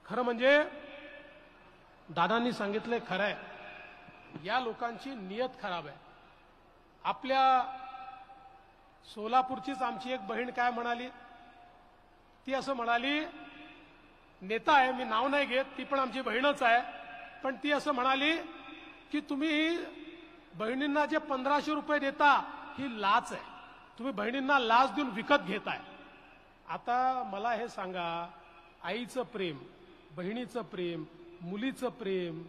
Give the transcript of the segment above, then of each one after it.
खरं म्हणजे दादांनी सांगितलंय खरं आहे, या लोकांची नियत खराब आहे। आपल्या सोलापूरचीच आमची एक बहीण काय म्हणाली, ती असं म्हणाली, नेता आहे, मी नाव नाही घेत, ती पण आमची बहीणच आहे, पण ती असं म्हणाली की तुम्ही बहिणींना जे 1500 रुपये देता ही लाच आहे, तुम्ही बहिणींना लाच देऊन विकत घेताय। आता मला हे सांगा, आईचं प्रेम, बहिणीचं प्रेम, मुलीचं प्रेम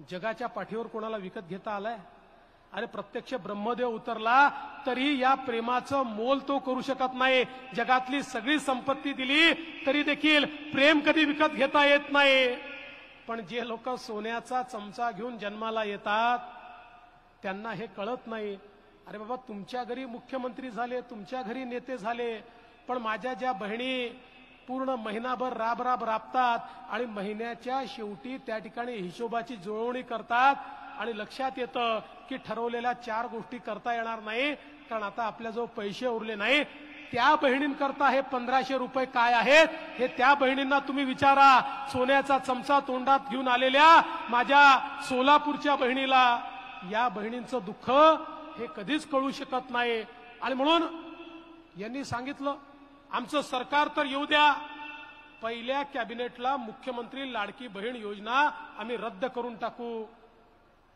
जगाच्या पाठीवर कोणाला विकत घेता आलंय? अरे प्रत्यक्ष ब्रह्मदेव उतरला तरी या प्रेमाचं मोल तो करू शकत नाही। जगातली सगळी संपत्ती दिली तरी देखील प्रेम कधी विकत घेता येत नाही। पण जे लोक सोन्याचा चमचा घेऊन जन्माला येतात त्यांना हे कळत नाही। अरे बाबा, तुमच्या घरी मुख्यमंत्री झाले, तुमच्या घरी नेते झाले, पण माझ्या ज्या बहिणी पूर्ण महिनाभर राब राबतात आणि महिन्याच्या शेवटी त्या ठिकाणी हिशोबाची जुळवणी करतात आणि लक्षात येतं की ठरवलेल्या 4 गोष्टी करता येणार नाही, कारण आता आपल्याजवळ पैसे उरले नाही। त्या बहिणींकरता हे 1500 रुपये काय आहेत हे त्या बहिणींना तुम्ही विचारा। सोन्याचा चमचा तोंडात घेऊन आलेल्या माझ्या सोलापूरच्या बहिणीला या बहिणींचं दुःख हे कधीच कळू शकत नाही। आणि म्हणून यांनी सांगितलं, आमचं सरकार तर येऊ द्या, पहिल्या कॅबिनेटला मुख्यमंत्री लाडकी बहीण योजना आम्ही रद्द करून टाकू।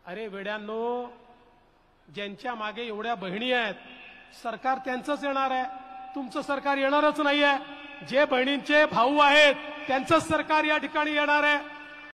अरे वेड्यांनो, ज्यांच्या मागे एवढ्या बहिणी आहेत सरकार त्यांचंच येणार आहे, तुमचं सरकार येणारच नाहीये। जे बहिणींचे भाऊ आहेत त्यांचंच सरकार या ठिकाणी येणार आहे।